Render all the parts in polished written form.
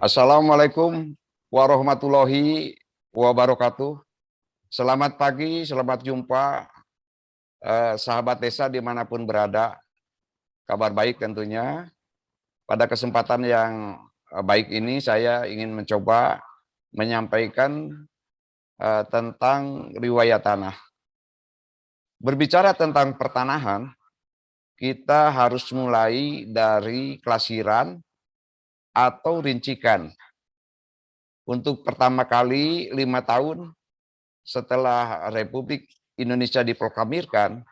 Assalamualaikum warahmatullahi wabarakatuh. Selamat pagi, selamat jumpa sahabat desa dimanapun berada. Kabar baik tentunya. Pada kesempatan yang baik ini saya ingin mencoba menyampaikan tentang riwayat tanah. Berbicara tentang pertanahan, kita harus mulai dari klasiran atau rincikan. Untuk pertama kali 5 tahun setelah Republik Indonesia diproklamirkan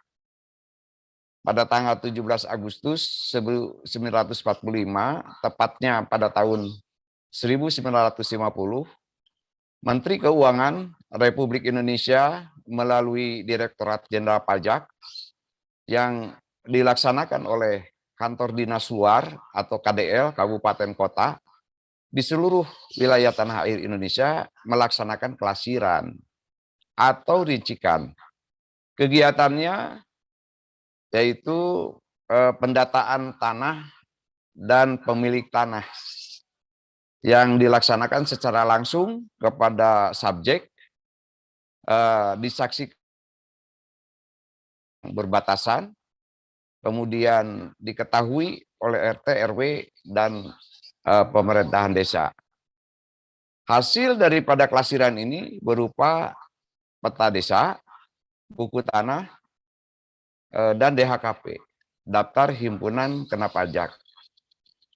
pada tanggal 17 Agustus 1945, tepatnya pada tahun 1950, Menteri Keuangan Republik Indonesia melalui Direktorat Jenderal Pajak yang dilaksanakan oleh kantor dinas luar atau KDL Kabupaten Kota di seluruh wilayah tanah air Indonesia melaksanakan klasiran atau rincikan. Kegiatannya yaitu pendataan tanah dan pemilik tanah yang dilaksanakan secara langsung kepada subjek, disaksikan berbatasan, kemudian diketahui oleh RT, RW, dan pemerintahan desa. Hasil daripada klasiran ini berupa peta desa, buku tanah, dan DHKP, Daftar Himpunan Kena Pajak.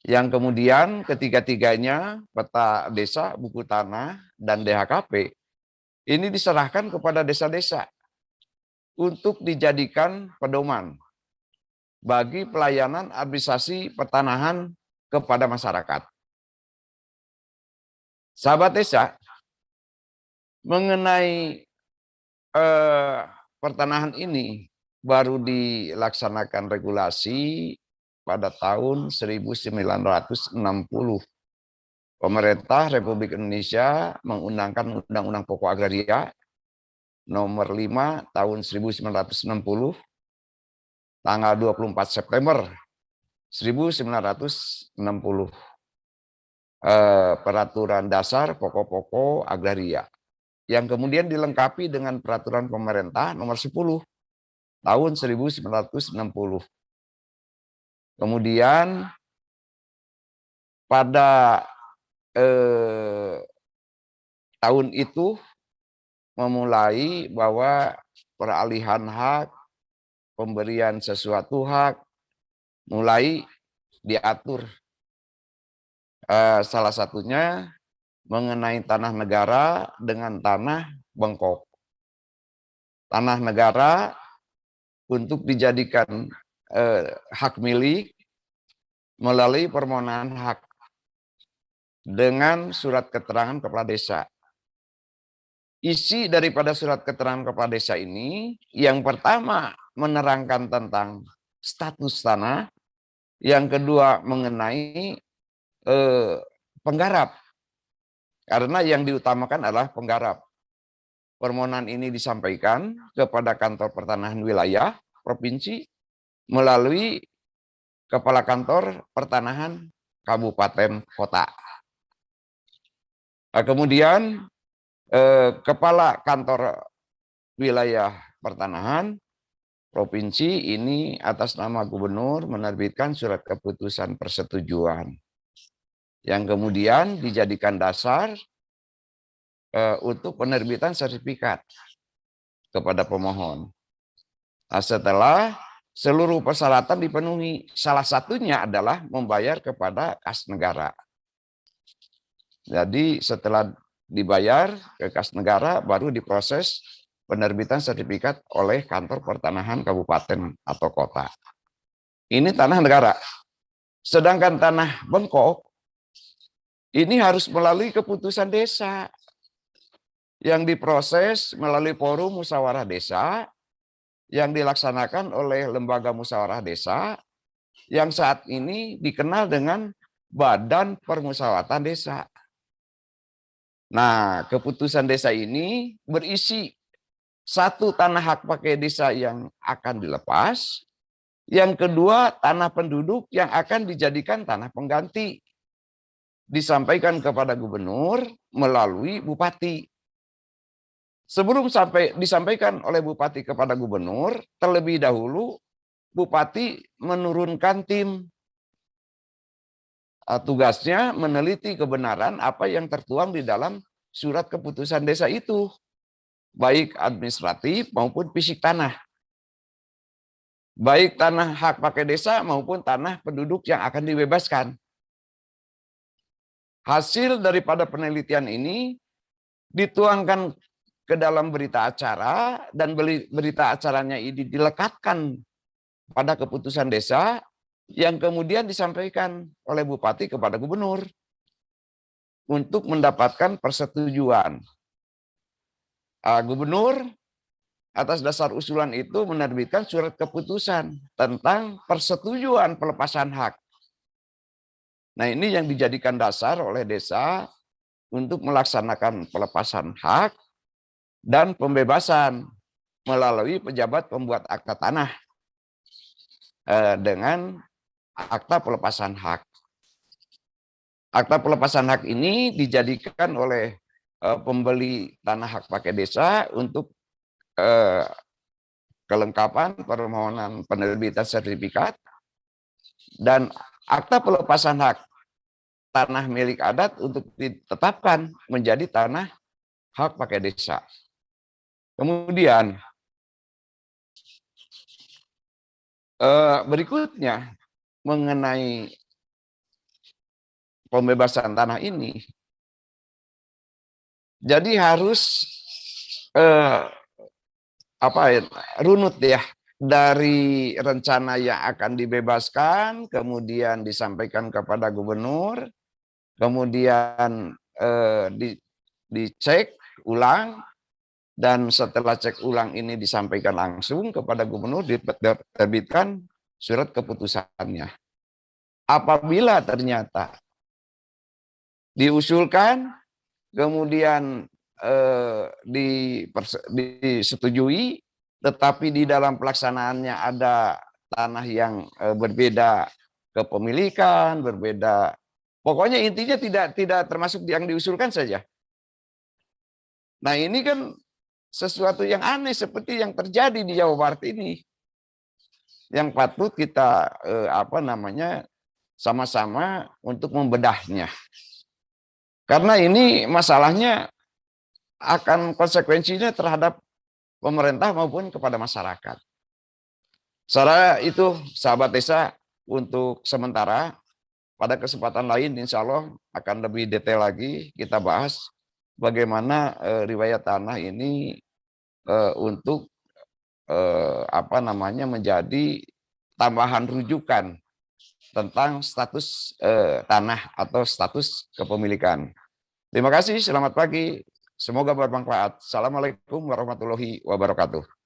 Yang kemudian ketiga-tiganya, peta desa, buku tanah, dan DHKP, ini diserahkan kepada desa-desa untuk dijadikan pedoman bagi pelayanan administrasi pertanahan kepada masyarakat. Sahabat desa, mengenai pertanahan ini baru dilaksanakan regulasi pada tahun 1960. Pemerintah Republik Indonesia mengundangkan Undang-Undang Pokok Agraria nomor 5 tahun 1960, tanggal 24 September 1960. Peraturan dasar pokok-pokok agraria, yang kemudian dilengkapi dengan peraturan pemerintah nomor 10 tahun 1960. Kemudian pada tahun itu memulai bahwa peralihan hak, pemberian sesuatu hak mulai diatur. Salah satunya mengenai tanah negara dengan tanah bengkok. Tanah negara untuk dijadikan hak milik melalui permohonan hak dengan surat keterangan kepala desa. Isi daripada surat keterangan kepala desa ini yang pertama menerangkan tentang status tanah, yang kedua mengenai penggarap, karena yang diutamakan adalah penggarap. Permohonan ini disampaikan kepada kantor pertanahan wilayah provinsi melalui kepala kantor pertanahan kabupaten kota. Kemudian kepala kantor wilayah pertanahan provinsi ini atas nama gubernur menerbitkan surat keputusan persetujuan yang kemudian dijadikan dasar untuk penerbitan sertifikat kepada pemohon. Nah, setelah seluruh persyaratan dipenuhi, salah satunya adalah membayar kepada kas negara. Jadi setelah dibayar ke kas negara, baru diproses penerbitan sertifikat oleh kantor pertanahan kabupaten atau kota. Ini tanah negara. Sedangkan tanah bengkok, ini harus melalui keputusan desa yang diproses melalui forum musyawarah desa yang dilaksanakan oleh lembaga musyawarah desa yang saat ini dikenal dengan Badan Permusyawaratan Desa. Nah, keputusan desa ini berisi satu, tanah hak pakai desa yang akan dilepas, yang kedua tanah penduduk yang akan dijadikan tanah pengganti. disampaikan kepada gubernur melalui bupati. Sebelum sampai disampaikan oleh bupati kepada gubernur, terlebih dahulu bupati menurunkan tim. Tugasnya meneliti kebenaran apa yang tertuang di dalam surat keputusan desa itu, baik administratif maupun fisik tanah. Baik tanah hak pakai desa maupun tanah penduduk yang akan dibebaskan. Hasil daripada penelitian ini dituangkan ke dalam berita acara, dan berita acaranya ini dilekatkan pada keputusan desa yang kemudian disampaikan oleh bupati kepada gubernur untuk mendapatkan persetujuan. Gubernur atas dasar usulan itu menerbitkan surat keputusan tentang persetujuan pelepasan hak. Nah, ini yang dijadikan dasar oleh desa untuk melaksanakan pelepasan hak dan pembebasan melalui pejabat pembuat akta tanah dengan akta pelepasan hak. Akta pelepasan hak ini dijadikan oleh pembeli tanah hak pakai desa untuk kelengkapan permohonan penerbitan sertifikat, dan akta pelepasan hak tanah milik adat untuk ditetapkan menjadi tanah hak pakai desa. Kemudian berikutnya mengenai pembebasan tanah ini, jadi harus runut ya, dari rencana yang akan dibebaskan, kemudian disampaikan kepada gubernur, kemudian dicek ulang, dan setelah cek ulang ini disampaikan langsung kepada gubernur, diterbitkan surat keputusannya. Apabila ternyata diusulkan, kemudian disetujui, tetapi di dalam pelaksanaannya ada tanah yang berbeda kepemilikan, berbeda. Pokoknya intinya tidak termasuk yang diusulkan saja. Nah, ini kan sesuatu yang aneh seperti yang terjadi di Jawa Barat ini, yang patut kita sama-sama untuk membedahnya. Karena ini masalahnya akan konsekuensinya terhadap pemerintah maupun kepada masyarakat. Secara itu, sahabat desa, untuk sementara, pada kesempatan lain insya Allah akan lebih detail lagi kita bahas bagaimana riwayat tanah ini untuk menjadi tambahan rujukan tentang status tanah atau status kepemilikan. Terima kasih, selamat pagi. Semoga bermanfaat. Assalamualaikum warahmatullahi wabarakatuh.